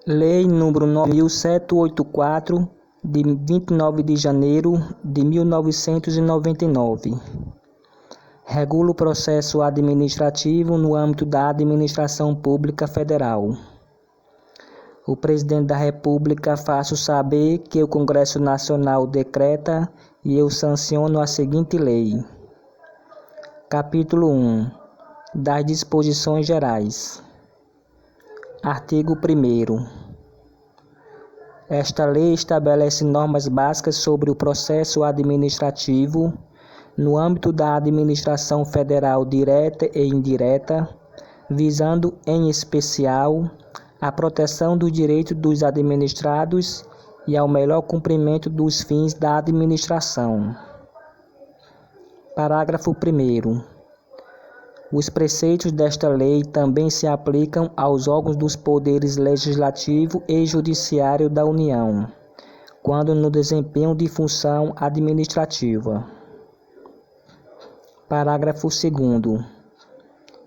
Lei nº 9.784, de 29 de janeiro de 1999. Regula o processo administrativo no âmbito da Administração Pública Federal. O Presidente da República faço saber que o Congresso Nacional decreta e eu sanciono a seguinte lei. Capítulo 1. Das disposições gerais. Artigo 1º. Esta lei estabelece normas básicas sobre o processo administrativo no âmbito da administração federal direta e indireta, visando, em especial, a proteção do direito dos administrados e ao melhor cumprimento dos fins da administração. Parágrafo 1º. Os preceitos desta lei também se aplicam aos órgãos dos poderes legislativo e judiciário da União, quando no desempenho de função administrativa. Parágrafo 2º.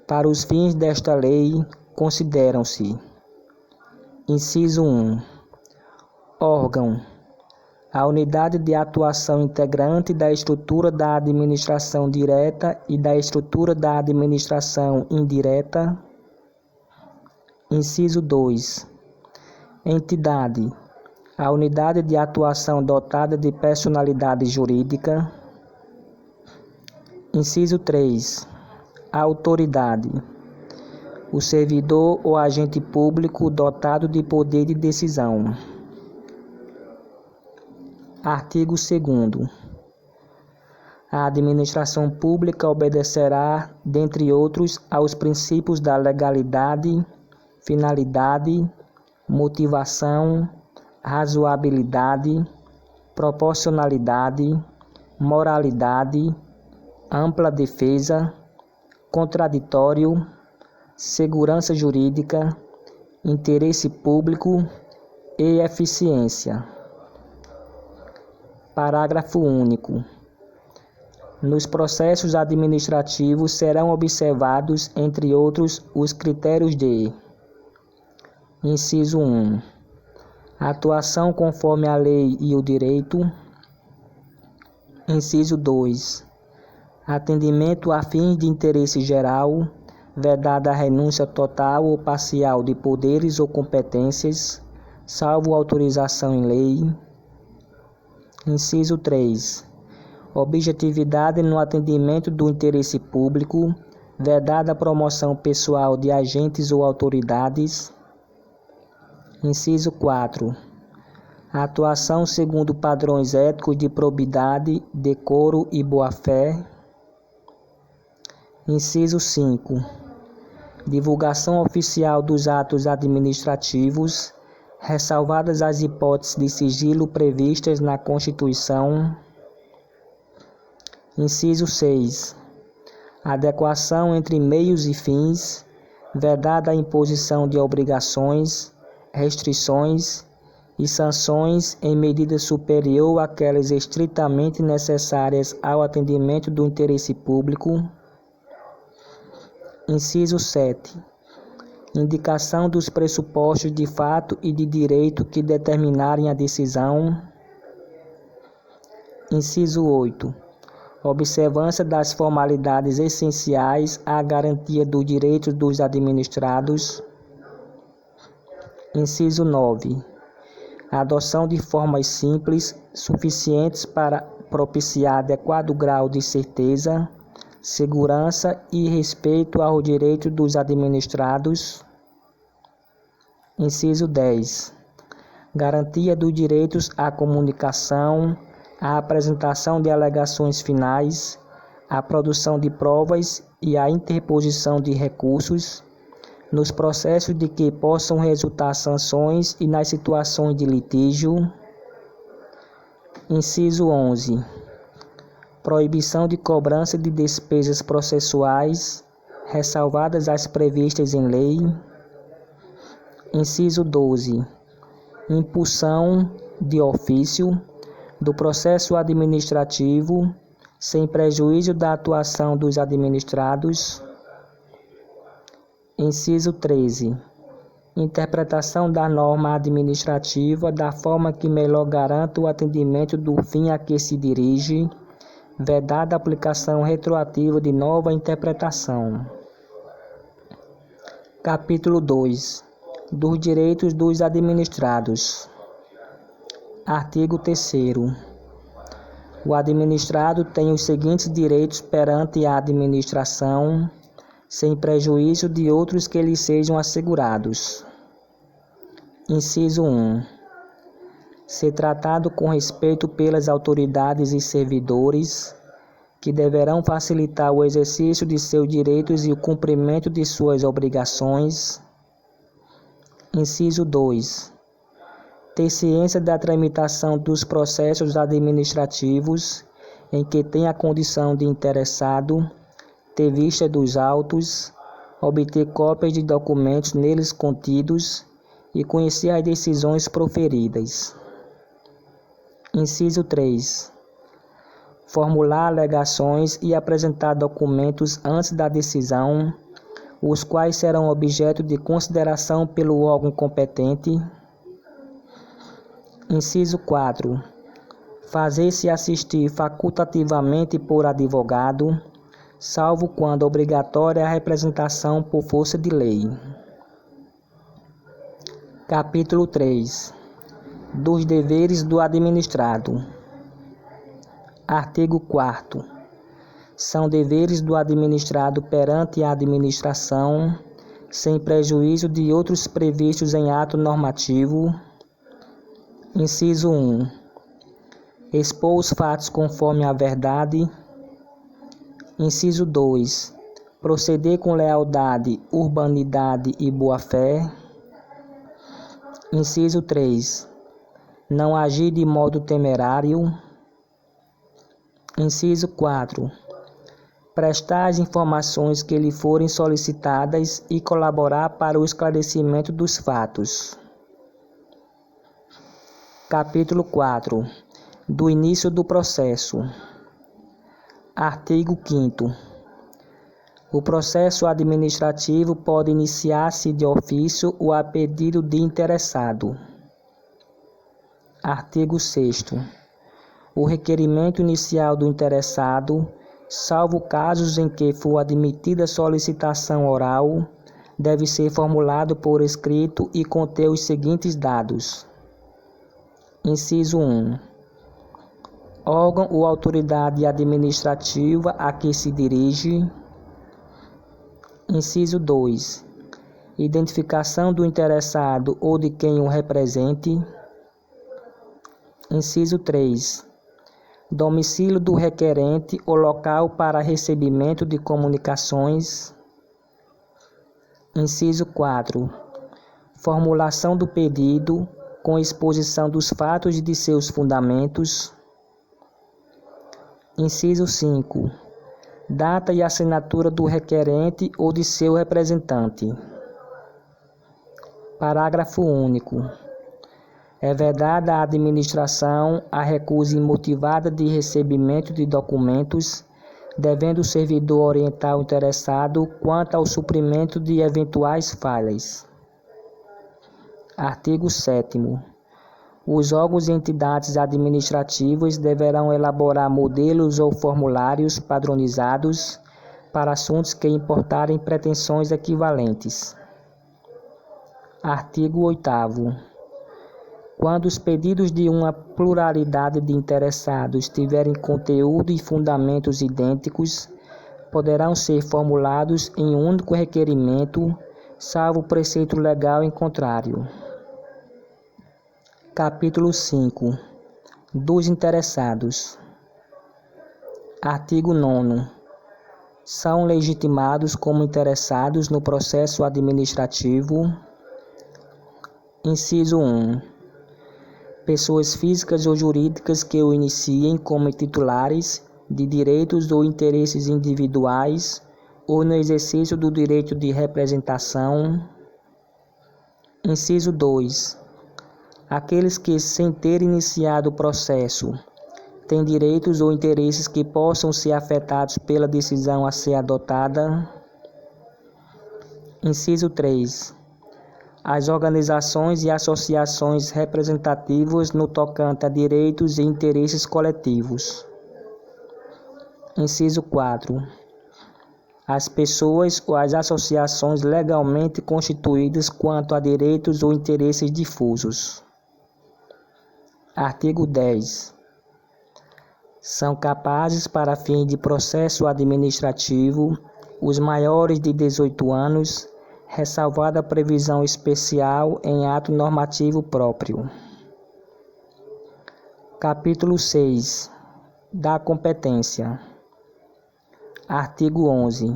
Para os fins desta lei, consideram-se: Inciso 1. Órgão: a unidade de atuação integrante da estrutura da administração direta e da estrutura da administração indireta. Inciso 2. Entidade: a unidade de atuação dotada de personalidade jurídica. Inciso 3. Autoridade: o servidor ou agente público dotado de poder de decisão. Artigo 2º. A administração pública obedecerá, dentre outros, aos princípios da legalidade, finalidade, motivação, razoabilidade, proporcionalidade, moralidade, ampla defesa, contraditório, segurança jurídica, interesse público e eficiência. Parágrafo único. Nos processos administrativos serão observados, entre outros, os critérios de: Inciso 1. Atuação conforme a lei e o direito. Inciso 2. Atendimento a fins de interesse geral, vedada a renúncia total ou parcial de poderes ou competências, salvo autorização em lei. Inciso 3. Objetividade no atendimento do interesse público, vedada a promoção pessoal de agentes ou autoridades. Inciso 4. Atuação segundo padrões éticos de probidade, decoro e boa-fé. Inciso 5. Divulgação oficial dos atos administrativos, ressalvadas as hipóteses de sigilo previstas na Constituição. Inciso 6. Adequação entre meios e fins, vedada a imposição de obrigações, restrições e sanções em medida superior àquelas estritamente necessárias ao atendimento do interesse público. Inciso 7. Indicação dos pressupostos de fato e de direito que determinarem a decisão. Inciso 8. Observância das formalidades essenciais à garantia dos direitos dos administrados. Inciso 9. Adoção de formas simples, suficientes para propiciar adequado grau de certeza, segurança e respeito ao direito dos administrados. Inciso 10. Garantia dos direitos à comunicação, à apresentação de alegações finais, à produção de provas e à interposição de recursos, nos processos de que possam resultar sanções e nas situações de litígio. Inciso 11. Proibição de cobrança de despesas processuais, ressalvadas as previstas em lei. Inciso 12. Impulsão de ofício do processo administrativo, sem prejuízo da atuação dos administrados. Inciso 13. Interpretação da norma administrativa da forma que melhor garanta o atendimento do fim a que se dirige, vedada a aplicação retroativa de nova interpretação. Capítulo 2. Dos direitos dos administrados. Artigo 3º. O administrado tem os seguintes direitos perante a administração, sem prejuízo de outros que lhe sejam assegurados. Inciso 1. Ser tratado com respeito pelas autoridades e servidores, que deverão facilitar o exercício de seus direitos e o cumprimento de suas obrigações. Inciso 2. Ter ciência da tramitação dos processos administrativos em que tem a condição de interessado, ter vista dos autos, obter cópias de documentos neles contidos e conhecer as decisões proferidas. Inciso 3. Formular alegações e apresentar documentos antes da decisão, os quais serão objeto de consideração pelo órgão competente. Inciso 4. Fazer-se assistir facultativamente por advogado, salvo quando obrigatória a representação por força de lei. Capítulo 3. Dos deveres do administrado. Artigo 4º. São deveres do administrado perante a administração, sem prejuízo de outros previstos em ato normativo. Inciso 1. Expor os fatos conforme a verdade. Inciso 2. Proceder com lealdade, urbanidade e boa-fé. Inciso 3. Não agir de modo temerário. Inciso 4. Prestar as informações que lhe forem solicitadas e colaborar para o esclarecimento dos fatos. Capítulo 4. Do início do processo. Artigo 5º. O processo administrativo pode iniciar-se de ofício ou a pedido de interessado. Artigo 6º. O requerimento inicial do interessado, salvo casos em que for admitida solicitação oral, deve ser formulado por escrito e conter os seguintes dados. Inciso 1. Órgão ou autoridade administrativa a que se dirige. Inciso 2. Identificação do interessado ou de quem o represente. Inciso 3. Domicílio do requerente ou local para recebimento de comunicações. Inciso 4. Formulação do pedido, com exposição dos fatos e de seus fundamentos. Inciso 5. Data e assinatura do requerente ou de seu representante. Parágrafo único. É vedada à administração a recusa imotivada de recebimento de documentos, devendo o servidor orientar o interessado quanto ao suprimento de eventuais falhas. Artigo 7º. Os órgãos e entidades administrativas deverão elaborar modelos ou formulários padronizados para assuntos que importarem pretensões equivalentes. Artigo 8º. Quando os pedidos de uma pluralidade de interessados tiverem conteúdo e fundamentos idênticos, poderão ser formulados em um único requerimento, salvo preceito legal em contrário. Capítulo 5. Dos interessados. Artigo 9º. São legitimados como interessados no processo administrativo. Inciso 1. Pessoas físicas ou jurídicas que o iniciem como titulares de direitos ou interesses individuais ou no exercício do direito de representação. Inciso 2. Aqueles que, sem ter iniciado o processo, têm direitos ou interesses que possam ser afetados pela decisão a ser adotada. Inciso 3. as organizações e associações representativas no tocante a direitos e interesses coletivos. Inciso 4. As pessoas ou as associações legalmente constituídas quanto a direitos ou interesses difusos. Artigo 10. São capazes, para fins de processo administrativo, os maiores de 18 anos, ressalvada a previsão especial em ato normativo próprio. Capítulo 6. Da competência. Artigo 11.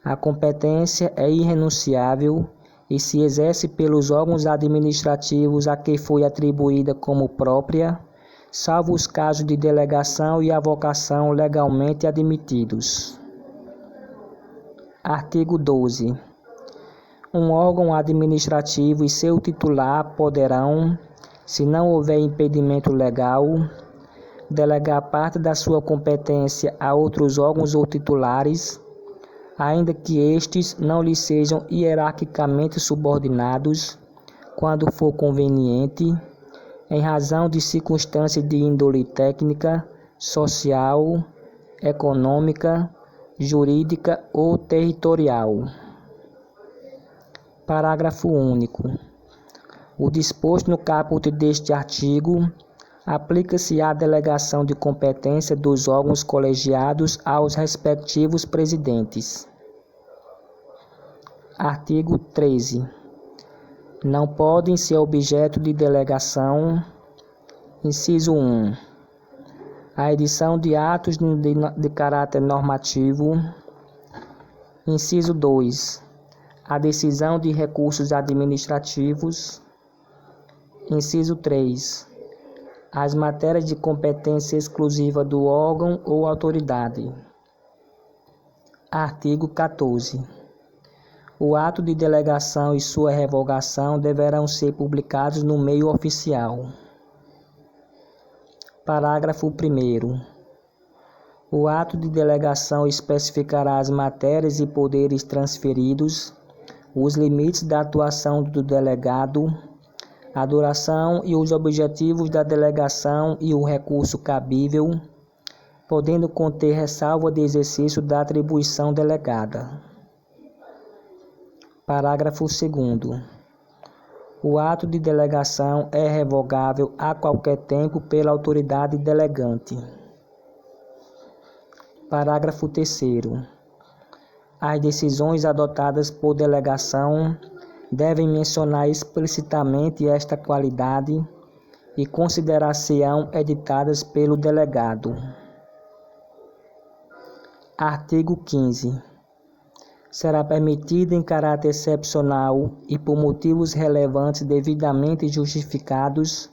A competência é irrenunciável e se exerce pelos órgãos administrativos a que foi atribuída como própria, salvo os casos de delegação e avocação legalmente admitidos. Artigo 12. Um órgão administrativo e seu titular poderão, se não houver impedimento legal, delegar parte da sua competência a outros órgãos ou titulares, ainda que estes não lhes sejam hierarquicamente subordinados, quando for conveniente, em razão de circunstâncias de índole técnica, social, econômica, jurídica ou territorial. Parágrafo único. O disposto no caput deste artigo aplica-se à delegação de competência dos órgãos colegiados aos respectivos presidentes. Artigo 13. Não podem ser objeto de delegação: inciso 1. A edição de atos de caráter normativo. Inciso 2. A decisão de recursos administrativos. Inciso 3. As matérias de competência exclusiva do órgão ou autoridade. Artigo 14. O ato de delegação e sua revogação deverão ser publicados no meio oficial. Parágrafo 1º. O ato de delegação especificará as matérias e poderes transferidos, os limites da atuação do delegado, a duração e os objetivos da delegação e o recurso cabível, podendo conter ressalva de exercício da atribuição delegada. Parágrafo 2º. O ato de delegação é revogável a qualquer tempo pela autoridade delegante. Parágrafo 3º. As decisões adotadas por delegação devem mencionar explicitamente esta qualidade e considerar-se-ão editadas pelo delegado. Artigo 15. Será permitida em caráter excepcional e por motivos relevantes devidamente justificados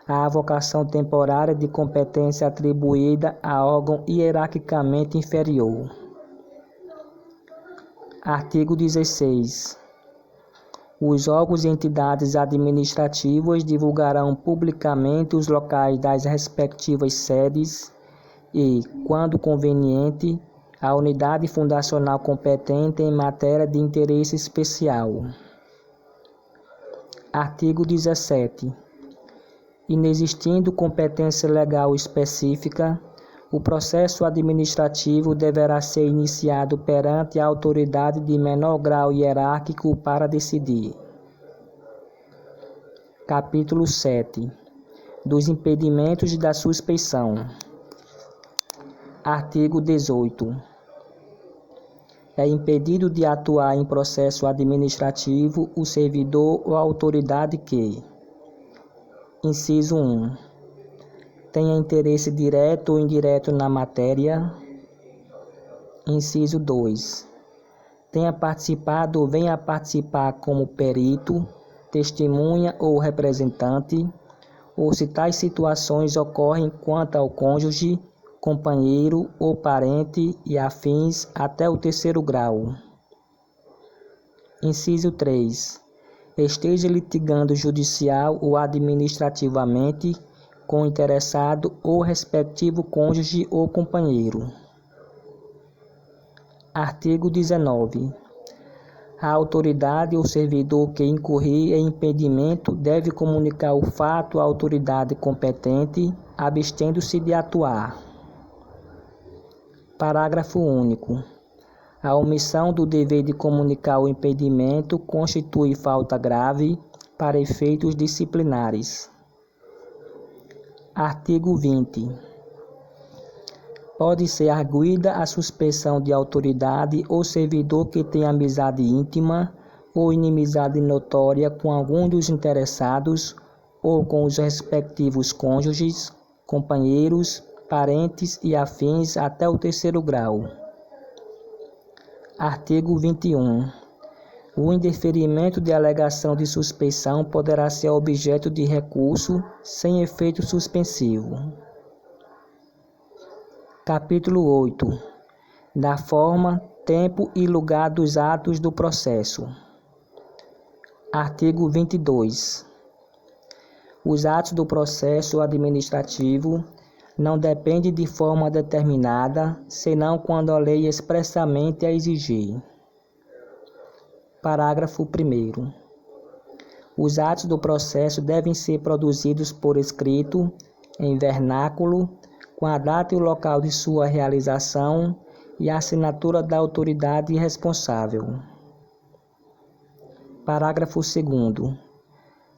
a avocação temporária de competência atribuída a órgão hierarquicamente inferior. Artigo 16. Os órgãos e entidades administrativas divulgarão publicamente os locais das respectivas sedes e, quando conveniente, a unidade fundacional competente em matéria de interesse especial. Artigo 17. Inexistindo competência legal específica, o processo administrativo deverá ser iniciado perante a autoridade de menor grau hierárquico para decidir. Capítulo 7. Dos impedimentos da suspeição. Artigo 18. É impedido de atuar em processo administrativo o servidor ou autoridade que: inciso 1. Tenha interesse direto ou indireto na matéria. Inciso 2. Tenha participado ou venha a participar como perito, testemunha ou representante, ou se tais situações ocorrem quanto ao cônjuge, companheiro ou parente e afins até o 3º grau. Inciso 3. Esteja litigando judicial ou administrativamente com o interessado ou respectivo cônjuge ou companheiro. Artigo 19. A autoridade ou servidor que incorrer em impedimento deve comunicar o fato à autoridade competente, abstendo-se de atuar. Parágrafo único. A omissão do dever de comunicar o impedimento constitui falta grave para efeitos disciplinares. Artigo 20. Pode ser arguida a suspensão de autoridade ou servidor que tenha amizade íntima ou inimizade notória com algum dos interessados ou com os respectivos cônjuges, companheiros, parentes e afins até o 3º grau. Artigo 21. O indeferimento de alegação de suspeição poderá ser objeto de recurso sem efeito suspensivo. Capítulo 8. Da forma, tempo e lugar dos atos do processo. Artigo 22. Os atos do processo administrativo não dependem de forma determinada, senão quando a lei expressamente a exigir. Parágrafo 1º. Os atos do processo devem ser produzidos por escrito, em vernáculo, com a data e o local de sua realização e a assinatura da autoridade responsável. Parágrafo 2º.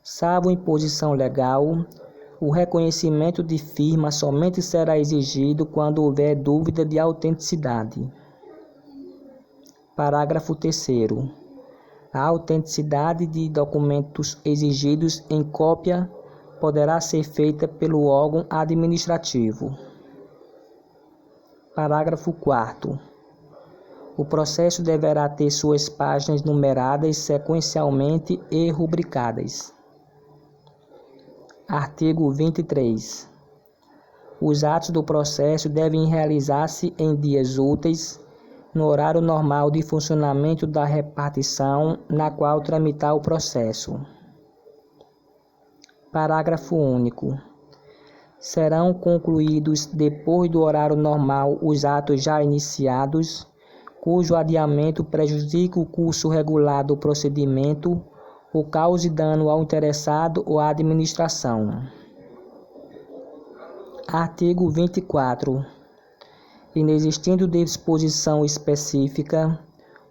Salvo imposição legal, o reconhecimento de firma somente será exigido quando houver dúvida de autenticidade. Parágrafo 3º. A autenticidade de documentos exigidos em cópia poderá ser feita pelo órgão administrativo. Parágrafo 4º. O processo deverá ter suas páginas numeradas sequencialmente e rubricadas. Artigo 23. Os atos do processo devem realizar-se em dias úteis, no horário normal de funcionamento da repartição na qual tramitar o processo. Parágrafo único. Serão concluídos depois do horário normal os atos já iniciados, cujo adiamento prejudique o curso regular do procedimento ou cause dano ao interessado ou à administração. Artigo 24. Inexistindo disposição específica,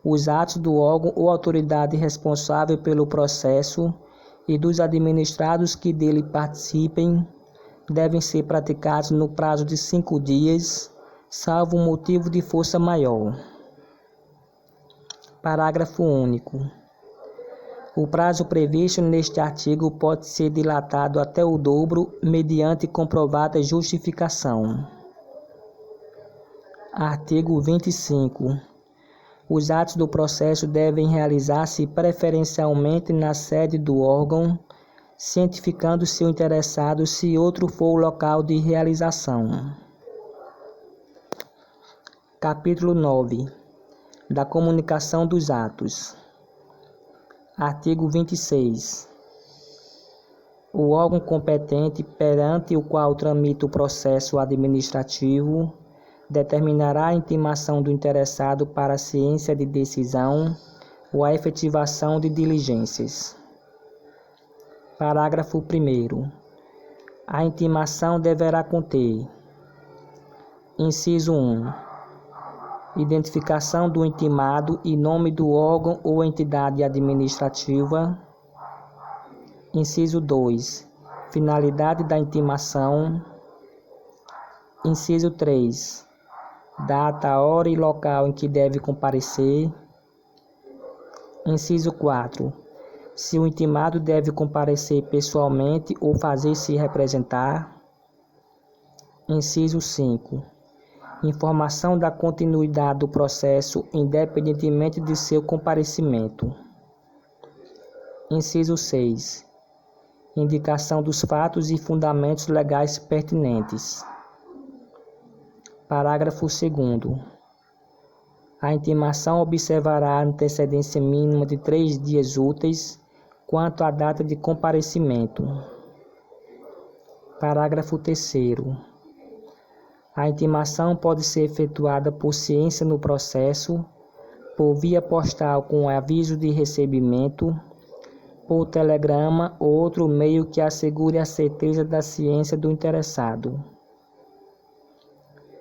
os atos do órgão ou autoridade responsável pelo processo e dos administrados que dele participem devem ser praticados no prazo de 5 dias, salvo motivo de força maior. Parágrafo único. O prazo previsto neste artigo pode ser dilatado até o dobro, mediante comprovada justificação. Artigo 25. Os atos do processo devem realizar-se preferencialmente na sede do órgão, cientificando-se o interessado se outro for o local de realização. Capítulo 9. Da comunicação dos atos. Artigo 26. O órgão competente perante o qual tramita o processo administrativo determinará a intimação do interessado para a ciência de decisão ou a efetivação de diligências. Parágrafo 1º. A intimação deverá conter: inciso 1. Identificação do intimado e nome do órgão ou entidade administrativa. Inciso 2. Finalidade da intimação. Inciso 3. Data, hora e local em que deve comparecer. Inciso 4. Se o intimado deve comparecer pessoalmente ou fazer-se representar. Inciso 5. Informação da continuidade do processo, independentemente de seu comparecimento. Inciso 6. Indicação dos fatos e fundamentos legais pertinentes. Parágrafo 2º. A intimação observará a antecedência mínima de 3 dias úteis quanto à data de comparecimento. Parágrafo 3º. A intimação pode ser efetuada por ciência no processo, por via postal com aviso de recebimento, por telegrama ou outro meio que assegure a certeza da ciência do interessado.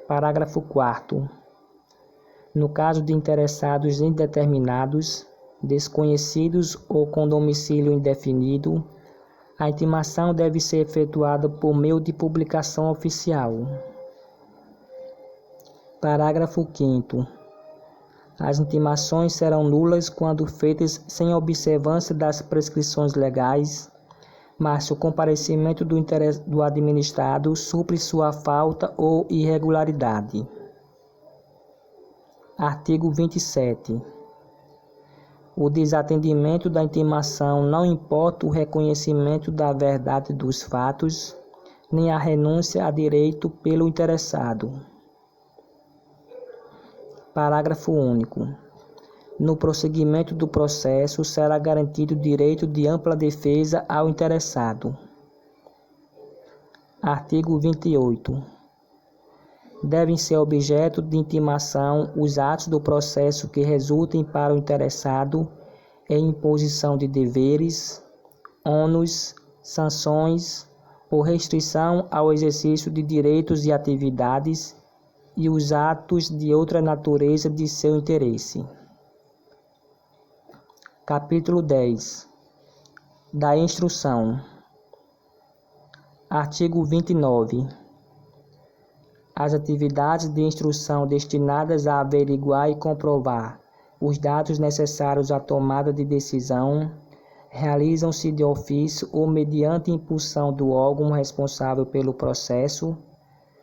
Parágrafo 4º. No caso de interessados indeterminados, desconhecidos ou com domicílio indefinido, a intimação deve ser efetuada por meio de publicação oficial. Parágrafo 5º. As intimações serão nulas quando feitas sem observância das prescrições legais, mas se o comparecimento do administrado supre sua falta ou irregularidade. Artigo 27. O desatendimento da intimação não importa o reconhecimento da verdade dos fatos, nem a renúncia a direito pelo interessado. Parágrafo único. No prosseguimento do processo, será garantido o direito de ampla defesa ao interessado. Artigo 28. Devem ser objeto de intimação os atos do processo que resultem para o interessado em imposição de deveres, ônus, sanções ou restrição ao exercício de direitos e atividades e os atos de outra natureza de seu interesse. Capítulo 10. Da instrução. Artigo 29. As atividades de instrução destinadas a averiguar e comprovar os dados necessários à tomada de decisão realizam-se de ofício ou mediante impulsão do órgão responsável pelo processo,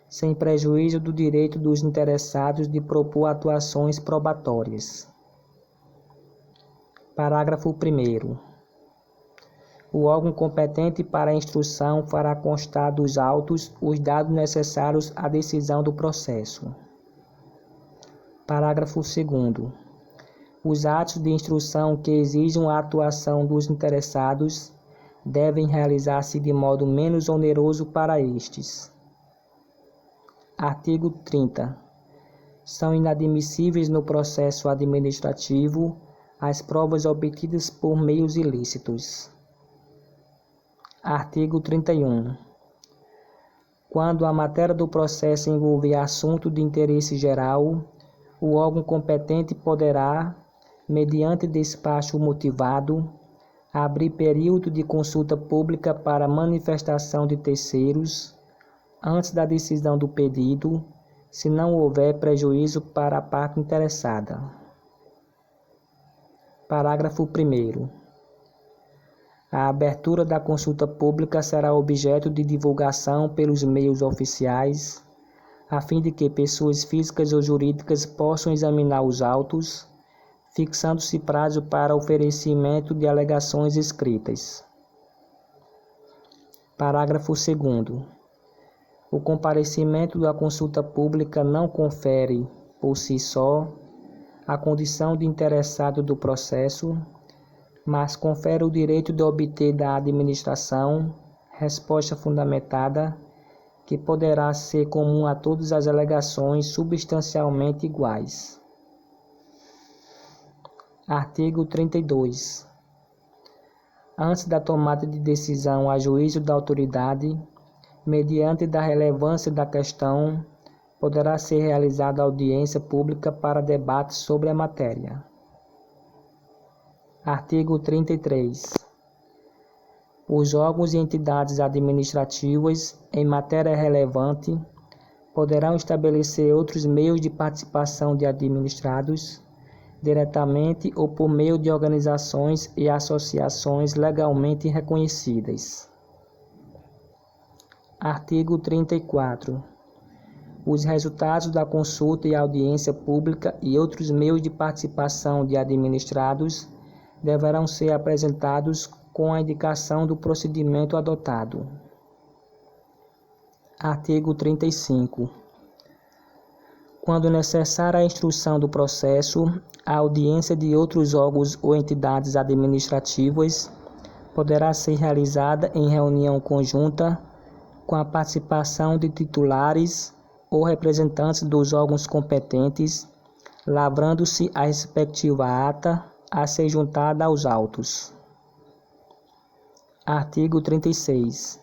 sem prejuízo do direito dos interessados de propor atuações probatórias. Parágrafo 1º. O órgão competente para a instrução fará constar dos autos os dados necessários à decisão do processo. Parágrafo 2º. Os atos de instrução que exijam a atuação dos interessados devem realizar-se de modo menos oneroso para estes. Artigo 30. São inadmissíveis no processo administrativo as provas obtidas por meios ilícitos. Artigo 31. Quando a matéria do processo envolver assunto de interesse geral, o órgão competente poderá, mediante despacho motivado, abrir período de consulta pública para manifestação de terceiros, antes da decisão do pedido, se não houver prejuízo para a parte interessada. Parágrafo 1º. A abertura da consulta pública será objeto de divulgação pelos meios oficiais, a fim de que pessoas físicas ou jurídicas possam examinar os autos, fixando-se prazo para oferecimento de alegações escritas. Parágrafo 2º. O comparecimento da consulta pública não confere, por si só, a condição de interessado do processo, mas confere o direito de obter da administração resposta fundamentada, que poderá ser comum a todas as alegações substancialmente iguais. Artigo 32. Antes da tomada de decisão a juízo da autoridade, mediante da relevância da questão, poderá ser realizada audiência pública para debate sobre a matéria. Artigo 33. Os órgãos e entidades administrativas, em matéria relevante, poderão estabelecer outros meios de participação de administrados, diretamente ou por meio de organizações e associações legalmente reconhecidas. Artigo 34. Os resultados da consulta e audiência pública e outros meios de participação de administrados deverão ser apresentados com a indicação do procedimento adotado. Artigo 35. Quando necessária a instrução do processo, a audiência de outros órgãos ou entidades administrativas poderá ser realizada em reunião conjunta com a participação de titulares ou representantes dos órgãos competentes, lavrando-se a respectiva ata a ser juntada aos autos. Artigo 36.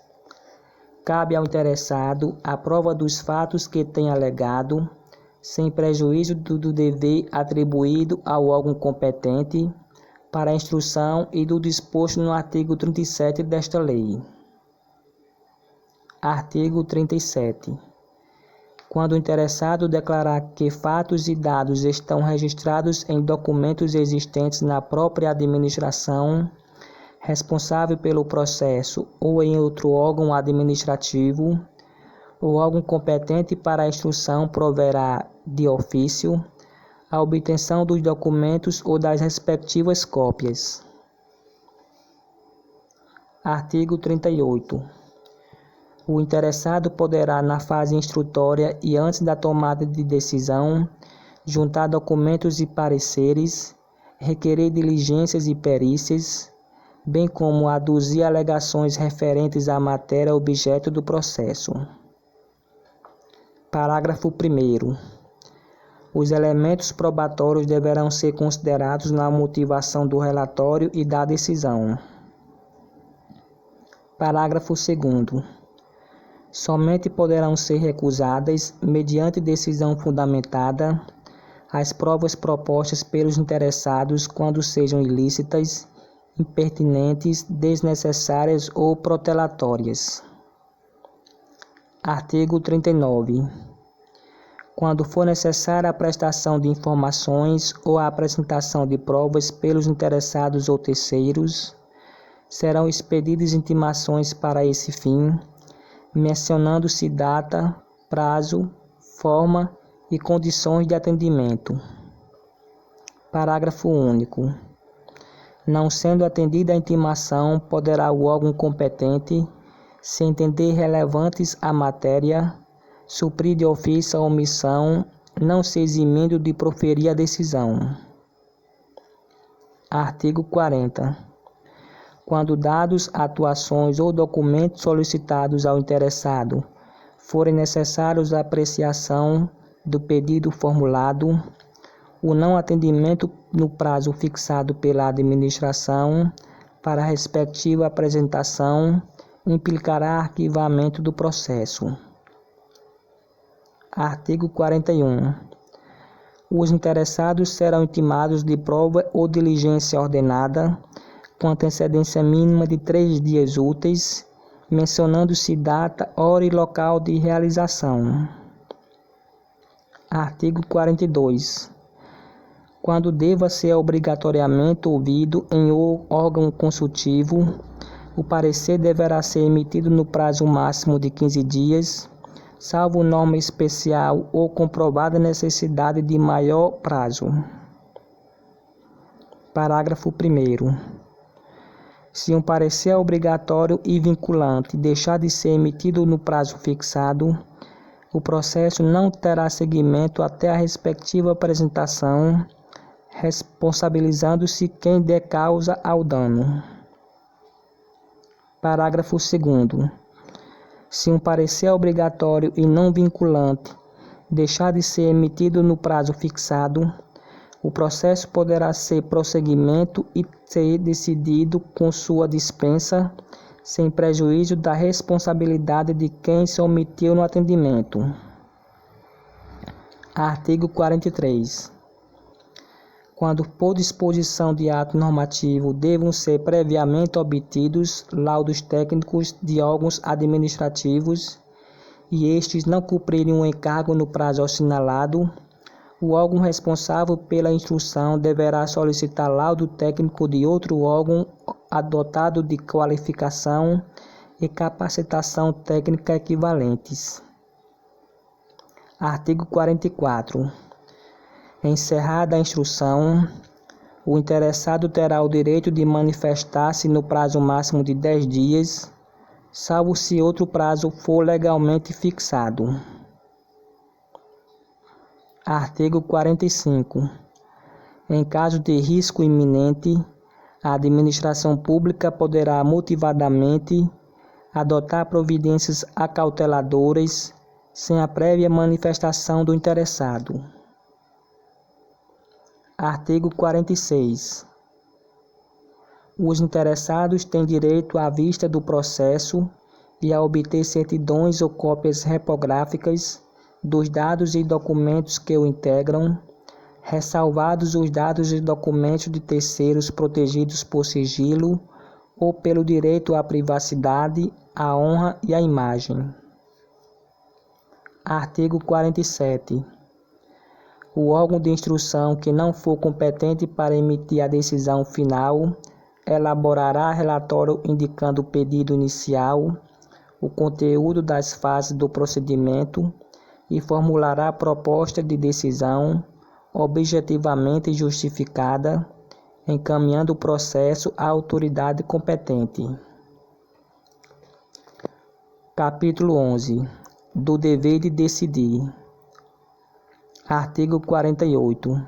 Cabe ao interessado a prova dos fatos que tenha alegado, sem prejuízo do dever atribuído ao órgão competente para a instrução e do disposto no artigo 37 desta lei. Artigo 37. Quando o interessado declarar que fatos e dados estão registrados em documentos existentes na própria administração responsável pelo processo ou em outro órgão administrativo, o órgão competente para a instrução proverá de ofício a obtenção dos documentos ou das respectivas cópias. Artigo 38. O interessado poderá, na fase instrutória e antes da tomada de decisão, juntar documentos e pareceres, requerer diligências e perícias, bem como aduzir alegações referentes à matéria objeto do processo. Parágrafo 1º. Os elementos probatórios deverão ser considerados na motivação do relatório e da decisão. Parágrafo 2º. Somente poderão ser recusadas, mediante decisão fundamentada, as provas propostas pelos interessados quando sejam ilícitas, impertinentes, desnecessárias ou protelatórias. Artigo 39. Quando for necessária a prestação de informações ou a apresentação de provas pelos interessados ou terceiros, serão expedidas intimações para esse fim, mencionando-se data, prazo, forma e condições de atendimento. Parágrafo único. Não sendo atendida a intimação, poderá o órgão competente, se entender relevantes à matéria, suprir de ofício a omissão, não se eximindo de proferir a decisão. Artigo 40. Quando dados, atuações ou documentos solicitados ao interessado forem necessários à apreciação do pedido formulado, o não atendimento no prazo fixado pela administração para a respectiva apresentação implicará arquivamento do processo. Artigo 41. Os interessados serão intimados de prova ou diligência ordenada com antecedência mínima de 3 dias úteis, mencionando-se data, hora e local de realização. Artigo 42. Quando deva ser obrigatoriamente ouvido em órgão consultivo, o parecer deverá ser emitido no prazo máximo de 15 dias, salvo norma especial ou comprovada necessidade de maior prazo. Parágrafo 1º. Se um parecer obrigatório e vinculante deixar de ser emitido no prazo fixado, o processo não terá seguimento até a respectiva apresentação, responsabilizando-se quem der causa ao dano. Parágrafo 2º. Se um parecer obrigatório e não vinculante deixar de ser emitido no prazo fixado, o processo poderá ser prosseguimento e ser decidido com sua dispensa, sem prejuízo da responsabilidade de quem se omitiu no atendimento. Artigo 43. Quando por disposição de ato normativo devam ser previamente obtidos laudos técnicos de órgãos administrativos e estes não cumprirem o encargo no prazo assinalado, o órgão responsável pela instrução deverá solicitar laudo técnico de outro órgão dotado de qualificação e capacitação técnica equivalentes. Artigo 44. Encerrada a instrução, o interessado terá o direito de manifestar-se no prazo máximo de 10 dias, salvo se outro prazo for legalmente fixado. Artigo 45. Em caso de risco iminente, a administração pública poderá motivadamente adotar providências acauteladoras sem a prévia manifestação do interessado. Artigo 46. Os interessados têm direito à vista do processo e a obter certidões ou cópias repográficas dos dados e documentos que o integram, ressalvados os dados e documentos de terceiros protegidos por sigilo ou pelo direito à privacidade, à honra e à imagem. Artigo 47. O órgão de instrução que não for competente para emitir a decisão final elaborará relatório indicando o pedido inicial, o conteúdo das fases do procedimento e formulará proposta de decisão objetivamente justificada, encaminhando o processo à autoridade competente. Capítulo 11. Do dever de decidir. Artigo 48.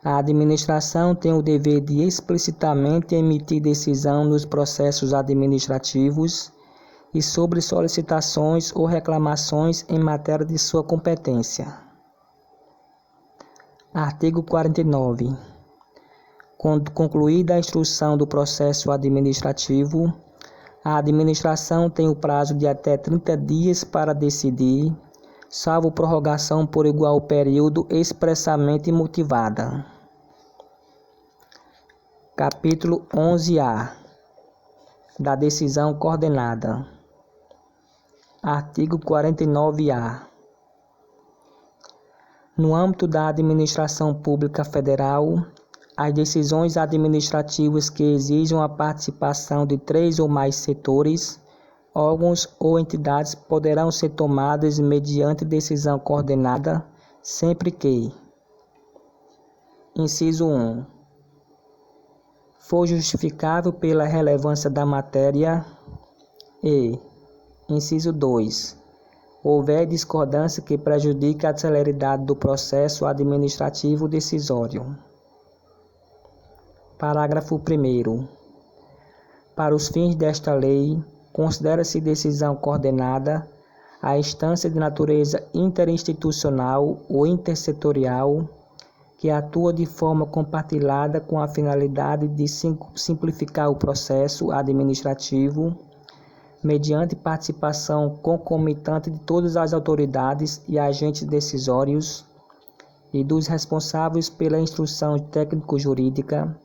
A administração tem o dever de explicitamente emitir decisão nos processos administrativos e sobre solicitações ou reclamações em matéria de sua competência. Artigo 49. Quando concluída a instrução do processo administrativo, a administração tem o prazo de até 30 dias para decidir, salvo prorrogação por igual período expressamente motivada. Capítulo 11-A. Da decisão coordenada. Artigo 49-A. No âmbito da administração pública federal, as decisões administrativas que exijam a participação de 3 ou mais setores, órgãos ou entidades poderão ser tomadas mediante decisão coordenada, sempre que: Inciso 1. For justificável pela relevância da matéria e, Inciso 2. Houver discordância que prejudique a celeridade do processo administrativo decisório. Parágrafo 1º. Para os fins desta lei, considera-se decisão coordenada a instância de natureza interinstitucional ou intersetorial que atua de forma compartilhada com a finalidade de simplificar o processo administrativo mediante participação concomitante de todas as autoridades e agentes decisórios e dos responsáveis pela instrução técnico-jurídica,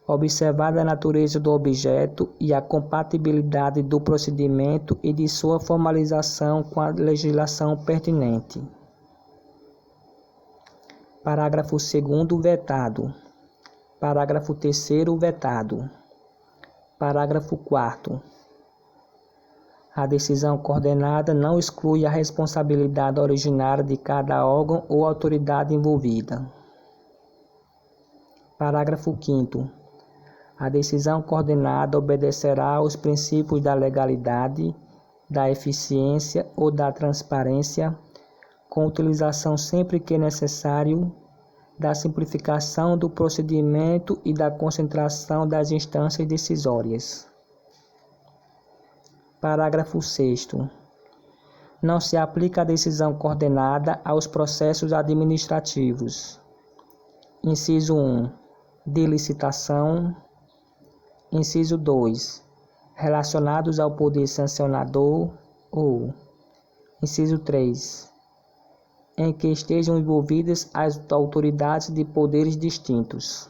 observada a natureza do objeto e a compatibilidade do procedimento e de sua formalização com a legislação pertinente. Parágrafo 2º vetado. Parágrafo 3º vetado. Parágrafo 4º. A decisão coordenada não exclui a responsabilidade originária de cada órgão ou autoridade envolvida. Parágrafo 5º. A decisão coordenada obedecerá aos princípios da legalidade, da eficiência ou da transparência, com utilização sempre que necessário da simplificação do procedimento e da concentração das instâncias decisórias. Parágrafo 6º. Não se aplica a decisão coordenada aos processos administrativos. Inciso 1. De licitação. Inciso 2. Relacionados ao poder sancionador ou. Inciso 3. Em que estejam envolvidas as autoridades de poderes distintos.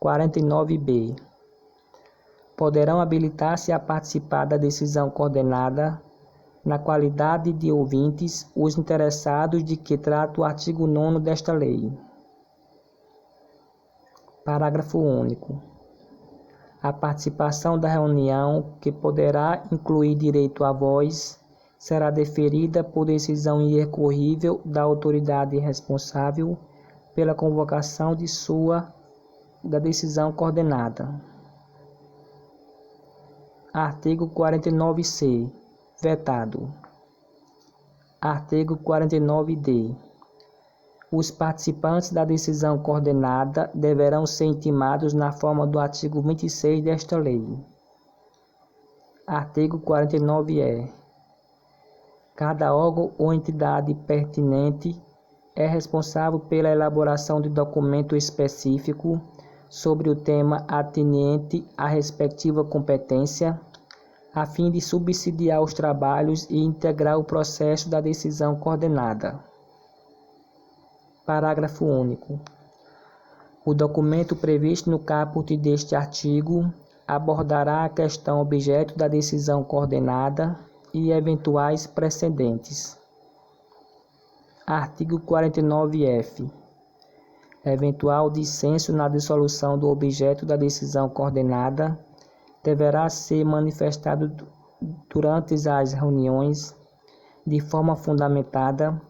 49b. Poderão habilitar-se a participar da decisão coordenada, na qualidade de ouvintes, os interessados de que trata o artigo 9º desta lei. Parágrafo único. A participação da reunião, que poderá incluir direito à voz, será deferida por decisão irrecorrível da autoridade responsável pela convocação da decisão coordenada. Artigo 49-C. Vetado. Artigo 49-D. Os participantes da decisão coordenada deverão ser intimados na forma do artigo 26 desta lei. Artigo 49-E. Cada órgão ou entidade pertinente é responsável pela elaboração de documento específico sobre o tema ateniente à respectiva competência, a fim de subsidiar os trabalhos e integrar o processo da decisão coordenada. Parágrafo único. O documento previsto no caput deste artigo abordará a questão objeto da decisão coordenada e eventuais precedentes. Artigo 49-F. Eventual dissenso na dissolução do objeto da decisão coordenada deverá ser manifestado durante as reuniões de forma fundamentada,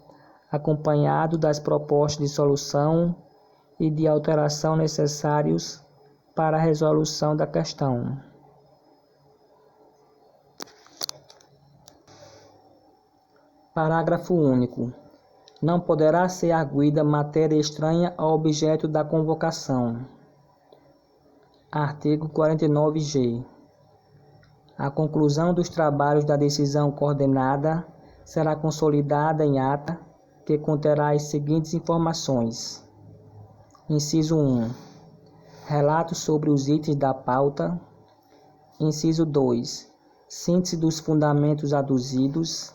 acompanhado das propostas de solução e de alteração necessários para a resolução da questão. Parágrafo único. Não poderá ser arguida matéria estranha ao objeto da convocação. Artigo 49-G. A conclusão dos trabalhos da decisão coordenada será consolidada em ata que conterá as seguintes informações. Inciso 1. Relato sobre os itens da pauta. Inciso 2. Síntese dos fundamentos aduzidos.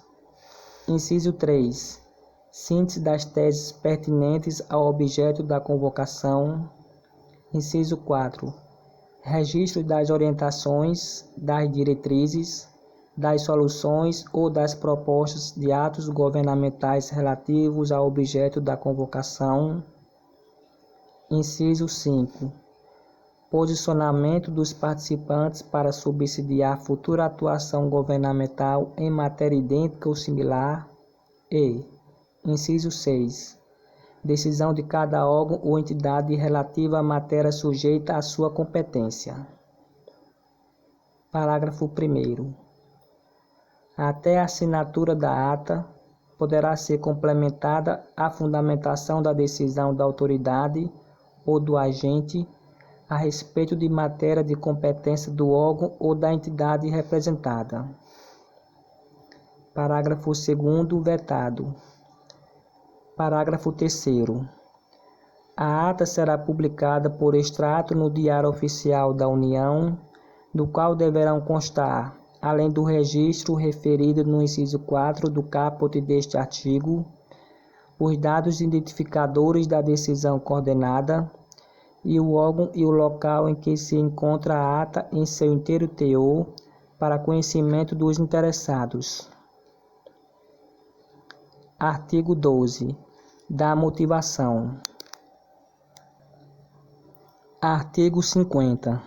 Inciso 3. Síntese das teses pertinentes ao objeto da convocação. Inciso 4. Registro das orientações, das diretrizes, das soluções ou das propostas de atos governamentais relativos ao objeto da convocação. Inciso 5. Posicionamento dos participantes para subsidiar futura atuação governamental em matéria idêntica ou similar. E, inciso 6. Decisão de cada órgão ou entidade relativa à matéria sujeita à sua competência. Parágrafo 1º. Até a assinatura da ata, poderá ser complementada a fundamentação da decisão da autoridade ou do agente a respeito de matéria de competência do órgão ou da entidade representada. Parágrafo 2º, vetado. Parágrafo 3º. A ata será publicada por extrato no Diário Oficial da União, do qual deverão constar, além do registro referido no inciso 4 do caput deste artigo, os dados identificadores da decisão coordenada e o órgão e o local em que se encontra a ata em seu inteiro teor, para conhecimento dos interessados. Artigo 12. Da motivação. Artigo 50.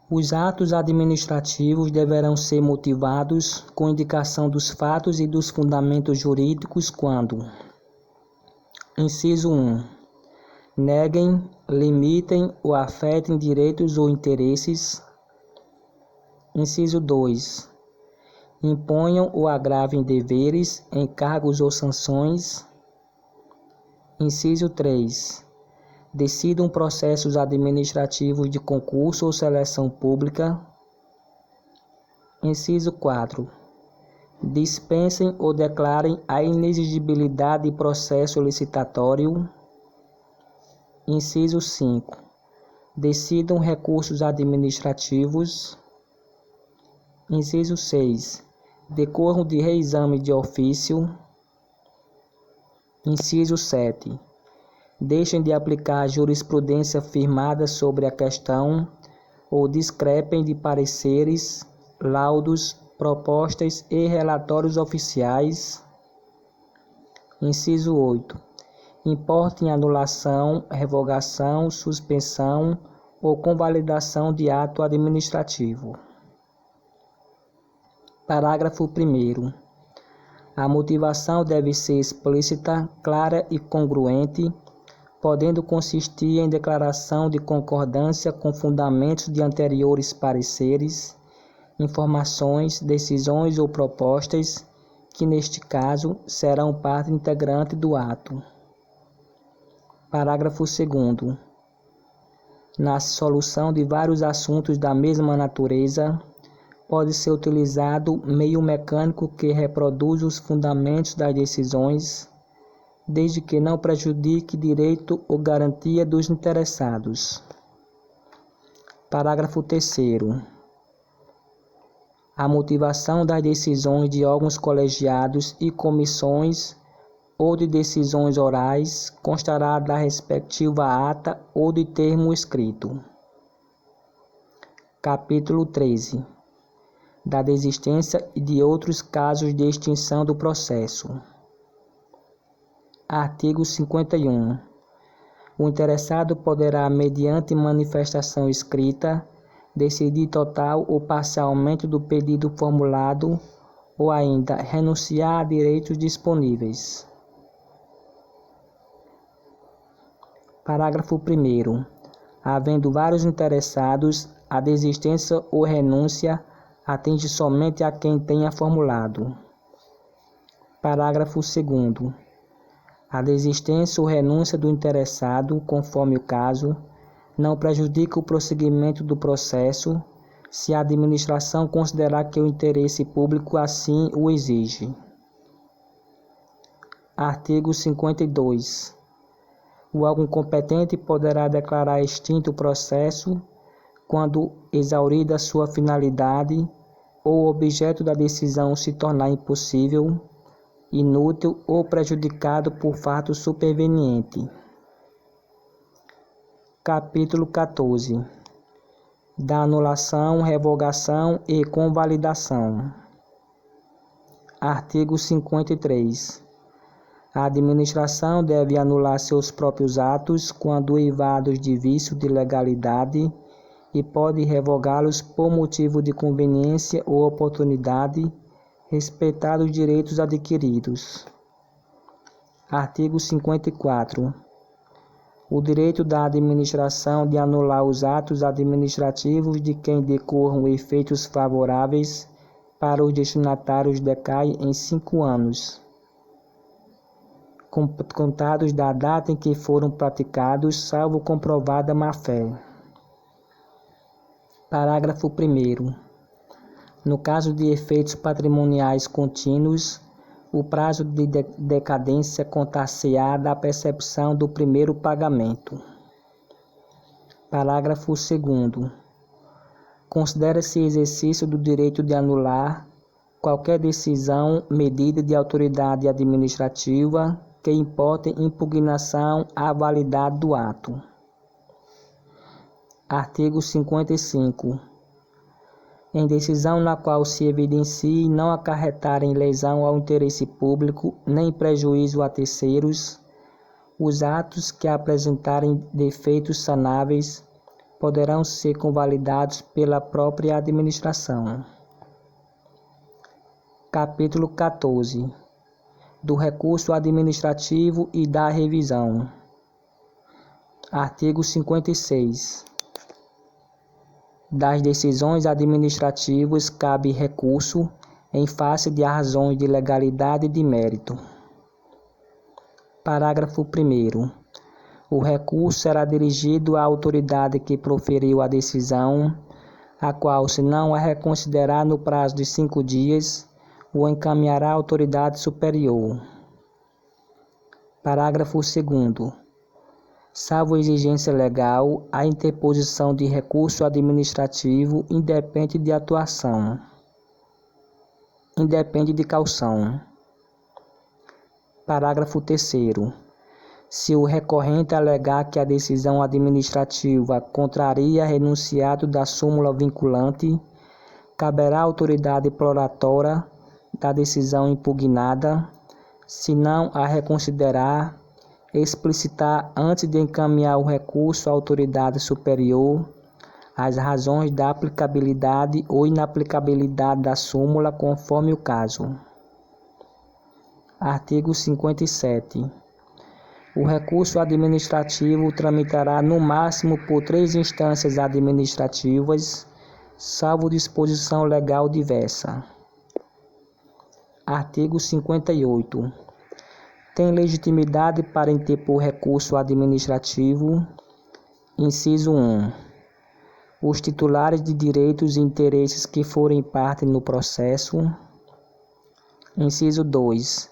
Os atos administrativos deverão ser motivados com indicação dos fatos e dos fundamentos jurídicos quando: Inciso 1. Neguem, limitem ou afetem direitos ou interesses. Inciso 2. Imponham ou agravem deveres, encargos ou sanções. Inciso 3. Decidam processos administrativos de concurso ou seleção pública. Inciso 4. Dispensem ou declarem a inexigibilidade de processo licitatório. Inciso 5. Decidam recursos administrativos. Inciso 6. Decorram de reexame de ofício. Inciso 7. Deixem de aplicar a jurisprudência firmada sobre a questão ou discrepem de pareceres, laudos, propostas e relatórios oficiais. Inciso 8. Importem anulação, revogação, suspensão ou convalidação de ato administrativo. Parágrafo 1º. A motivação deve ser explícita, clara e congruente, podendo consistir em declaração de concordância com fundamentos de anteriores pareceres, informações, decisões ou propostas, que neste caso serão parte integrante do ato. Parágrafo 2º. Na solução de vários assuntos da mesma natureza, pode ser utilizado meio mecânico que reproduz os fundamentos das decisões, desde que não prejudique direito ou garantia dos interessados. Parágrafo 3º. A motivação das decisões de órgãos colegiados e comissões ou de decisões orais constará da respectiva ata ou de termo escrito. Capítulo 13. Da desistência e de outros casos de extinção do processo. Artigo 51. O interessado poderá, mediante manifestação escrita, decidir total ou parcialmente do pedido formulado ou ainda renunciar a direitos disponíveis. Parágrafo 1º. Havendo vários interessados, a desistência ou renúncia atinge somente a quem tenha formulado. Parágrafo 2º. A desistência ou renúncia do interessado, conforme o caso, não prejudica o prosseguimento do processo, se a administração considerar que o interesse público assim o exige. Artigo 52. O órgão competente poderá declarar extinto o processo quando exaurida sua finalidade ou o objeto da decisão se tornar impossível, inútil ou prejudicado por fato superveniente. Capítulo 14. Da anulação, revogação e convalidação. Artigo 53. A administração deve anular seus próprios atos quando uivados de vício de legalidade e pode revogá-los por motivo de conveniência ou oportunidade, respeitados os direitos adquiridos. Artigo 54. O direito da administração de anular os atos administrativos de quem decorram efeitos favoráveis para os destinatários decai em 5 anos, contados da data em que foram praticados, salvo comprovada má-fé. Parágrafo 1º. No caso de efeitos patrimoniais contínuos, o prazo de decadência contar-se-á da percepção do primeiro pagamento. Parágrafo 2º. Considera-se exercício do direito de anular qualquer decisão, medida de autoridade administrativa que importe impugnação à validade do ato. Artigo 55. Em decisão na qual se evidencie não acarretarem lesão ao interesse público nem prejuízo a terceiros, os atos que apresentarem defeitos sanáveis poderão ser convalidados pela própria administração. Capítulo 14. Do recurso administrativo e da revisão. Artigo 56. Das decisões administrativas cabe recurso em face de razões de legalidade e de mérito. Parágrafo 1º. O recurso será dirigido à autoridade que proferiu a decisão, a qual, se não a reconsiderar no prazo de 5 dias, o encaminhará à autoridade superior. Parágrafo 2º. Salvo exigência legal, a interposição de recurso administrativo independe de atuação. Independe de caução. Parágrafo 3º. Se o recorrente alegar que a decisão administrativa contraria renunciado da súmula vinculante, caberá à autoridade prolatora da decisão impugnada, se não a reconsiderar, explicitar antes de encaminhar o recurso à autoridade superior as razões da aplicabilidade ou inaplicabilidade da súmula conforme o caso. Artigo 57. O recurso administrativo tramitará no máximo por 3 instâncias administrativas, salvo disposição legal diversa. Artigo 58. Tem legitimidade para interpor recurso administrativo. Inciso 1. Os titulares de direitos e interesses que forem parte no processo. Inciso 2.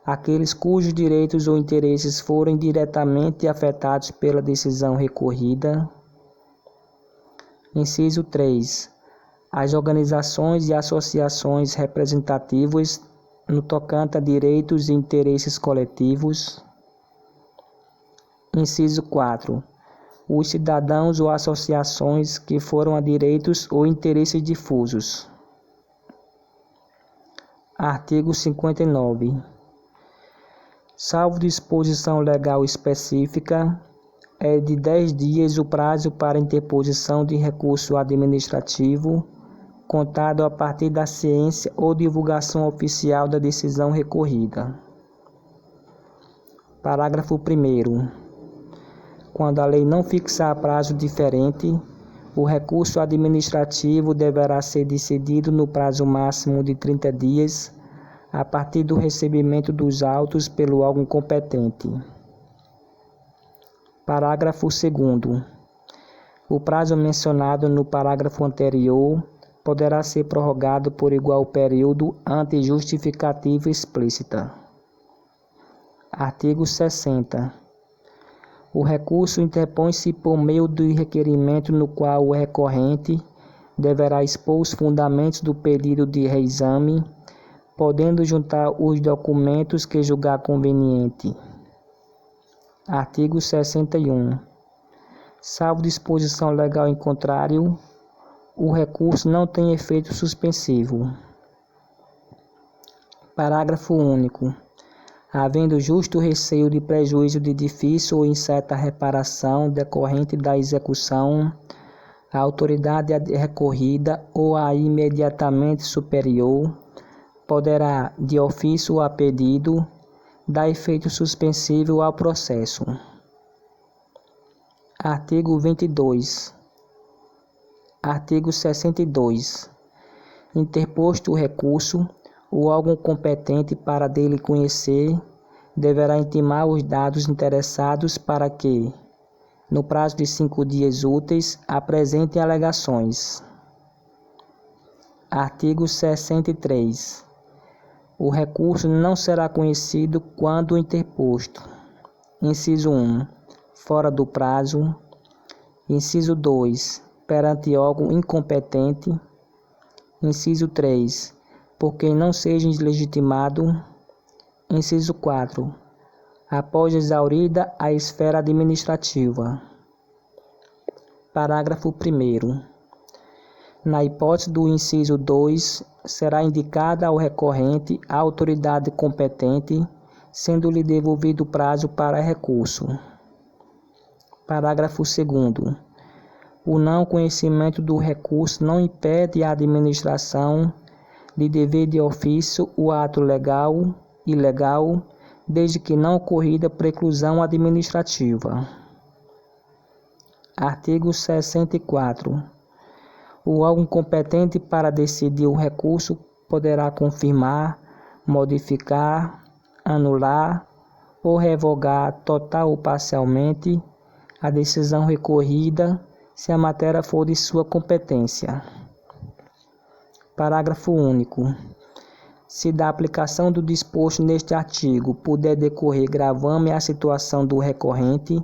aqueles cujos direitos ou interesses forem diretamente afetados pela decisão recorrida. Inciso 3. As organizações e associações representativas no tocante a direitos e interesses coletivos. Inciso 4. Os cidadãos ou associações que foram a direitos ou interesses difusos. Artigo 59. Salvo disposição legal específica, é de 10 dias o prazo para interposição de recurso administrativo, contado a partir da ciência ou divulgação oficial da decisão recorrida. Parágrafo 1º. Quando a lei não fixar prazo diferente, o recurso administrativo deverá ser decidido no prazo máximo de 30 dias, a partir do recebimento dos autos pelo órgão competente. Parágrafo 2º. O prazo mencionado no parágrafo anterior poderá ser prorrogado por igual período ante justificativa explícita. Artigo 60. O recurso interpõe-se por meio do requerimento no qual o recorrente deverá expor os fundamentos do pedido de reexame, podendo juntar os documentos que julgar conveniente. Artigo 61. Salvo disposição legal em contrário, o recurso não tem efeito suspensivo. Parágrafo único. Havendo justo receio de prejuízo de difícil ou incerta reparação decorrente da execução, a autoridade recorrida ou a imediatamente superior poderá, de ofício ou a pedido, dar efeito suspensivo ao processo. Artigo 22. Artigo 62. Interposto o recurso, o órgão competente para dele conhecer deverá intimar os dados interessados para que, no prazo de 5 dias úteis, apresentem alegações. Artigo 63. O recurso não será conhecido quando interposto. Inciso 1. Fora do prazo. Inciso 2. Perante órgão incompetente. Inciso 3. Por quem não seja legitimado. Inciso 4. Após exaurida a esfera administrativa. Parágrafo 1º. Na hipótese do inciso 2, será indicada ao recorrente a autoridade competente, sendo-lhe devolvido o prazo para recurso. Parágrafo 2º. O não conhecimento do recurso não impede a administração de dever de ofício o ato legal, ilegal, desde que não ocorrida preclusão administrativa. Artigo 64. O órgão competente para decidir o recurso poderá confirmar, modificar, anular ou revogar total ou parcialmente a decisão recorrida se a matéria for de sua competência. Parágrafo único. Se da aplicação do disposto neste artigo puder decorrer gravame à situação do recorrente,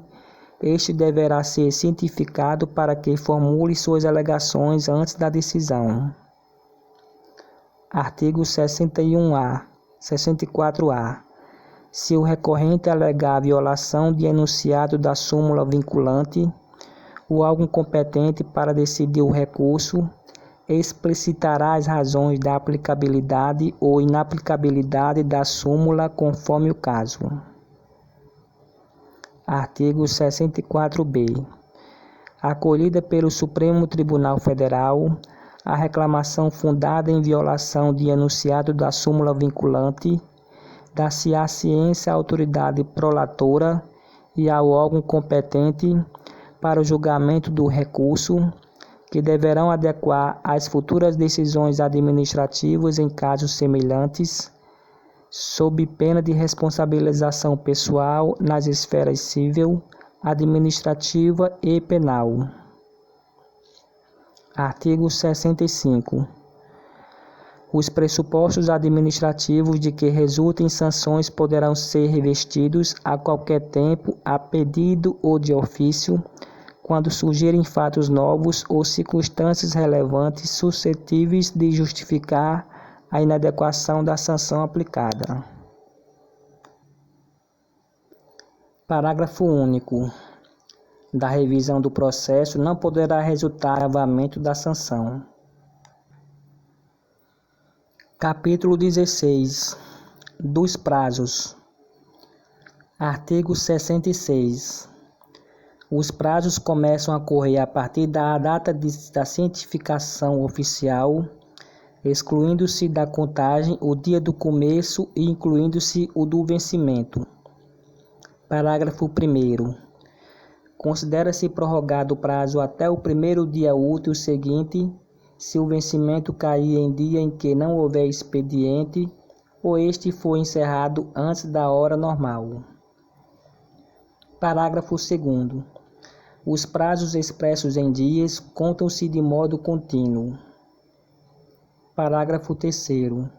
este deverá ser cientificado para que formule suas alegações antes da decisão. Artigo 61-A, 64-A. Se o recorrente alegar violação de enunciado da súmula vinculante, o órgão competente para decidir o recurso explicitará as razões da aplicabilidade ou inaplicabilidade da súmula conforme o caso. Artigo 64-B. Acolhida pelo Supremo Tribunal Federal, a reclamação fundada em violação de enunciado da súmula vinculante dá-se-á ciência à autoridade prolatora e ao órgão competente para o julgamento do recurso, que deverão adequar as futuras decisões administrativas em casos semelhantes, sob pena de responsabilização pessoal nas esferas civil, administrativa e penal. Artigo 65. Os pressupostos administrativos de que resultem sanções poderão ser revestidos a qualquer tempo, a pedido ou de ofício, quando surgirem fatos novos ou circunstâncias relevantes suscetíveis de justificar a inadequação da sanção aplicada. Parágrafo único. Da revisão do processo não poderá resultar agravamento da sanção. Capítulo 16. Dos prazos. Artigo 66. Os prazos começam a correr a partir da data da cientificação oficial, excluindo-se da contagem o dia do começo e incluindo-se o do vencimento. Parágrafo 1º. Considera-se prorrogado o prazo até o primeiro dia útil seguinte, se o vencimento cair em dia em que não houver expediente ou este for encerrado antes da hora normal. Parágrafo 2º. Os prazos expressos em dias contam-se de modo contínuo. Parágrafo 3º.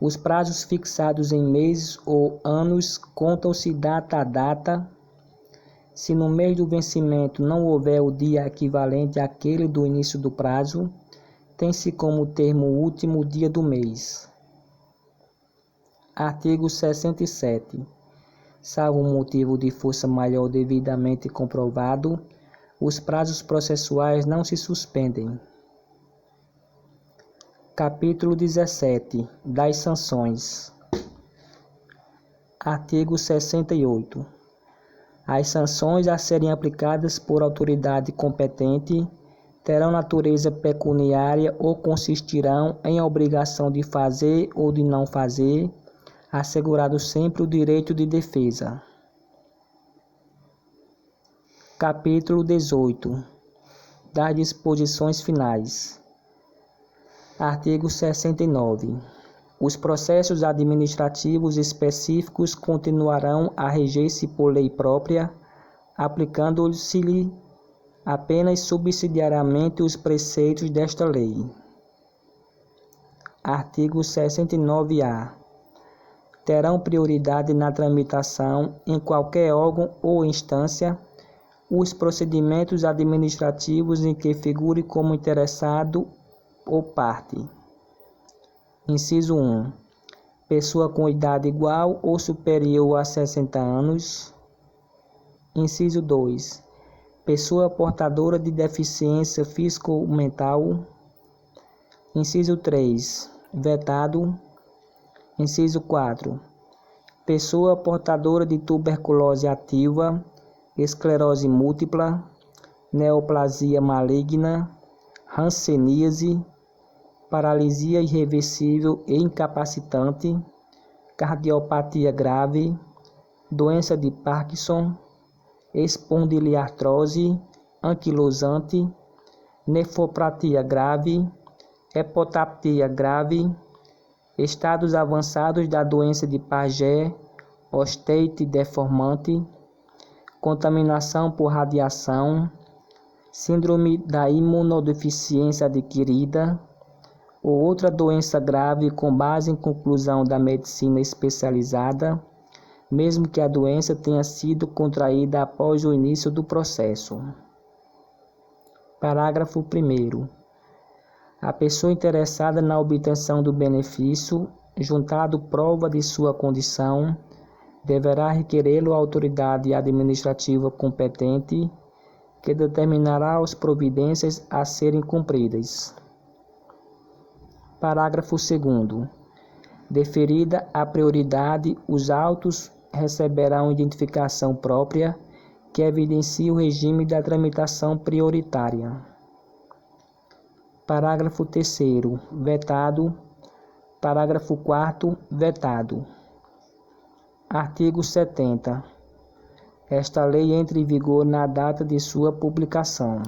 Os prazos fixados em meses ou anos contam-se data a data. Se no mês do vencimento não houver o dia equivalente àquele do início do prazo, tem-se como termo o último dia do mês. Artigo 67. Salvo motivo de força maior devidamente comprovado, os prazos processuais não se suspendem. Capítulo 17. Das sanções. Artigo 68. As sanções a serem aplicadas por autoridade competente terão natureza pecuniária ou consistirão em obrigação de fazer ou de não fazer, assegurado sempre o direito de defesa. Capítulo 18. Das disposições finais. Artigo 69. Os processos administrativos específicos continuarão a reger-se por lei própria, aplicando-se-lhe apenas subsidiariamente os preceitos desta lei. Artigo 69-A. Terão prioridade na tramitação, em qualquer órgão ou instância, os procedimentos administrativos em que figure como interessado ou parte. Inciso 1. Pessoa com idade igual ou superior a 60 anos. Inciso 2. Pessoa portadora de deficiência físico-mental. Inciso 3. Vetado. Inciso 4. Pessoa portadora de tuberculose ativa, esclerose múltipla, neoplasia maligna, hanseníase, paralisia irreversível e incapacitante, cardiopatia grave, doença de Parkinson, espondiliartrose anquilosante, nefropatia grave, hepatopia grave, estados avançados da doença de Paget, osteite deformante, contaminação por radiação, síndrome da imunodeficiência adquirida ou outra doença grave com base em conclusão da medicina especializada, mesmo que a doença tenha sido contraída após o início do processo. Parágrafo 1º. A pessoa interessada na obtenção do benefício, juntado prova de sua condição, deverá requerê-lo à autoridade administrativa competente, que determinará as providências a serem cumpridas. Parágrafo 2º. Deferida a prioridade, os autos receberão identificação própria que evidencie o regime da tramitação prioritária. Parágrafo 3º. Vetado. Parágrafo 4º. Vetado. Artigo 70. Esta lei entra em vigor na data de sua publicação.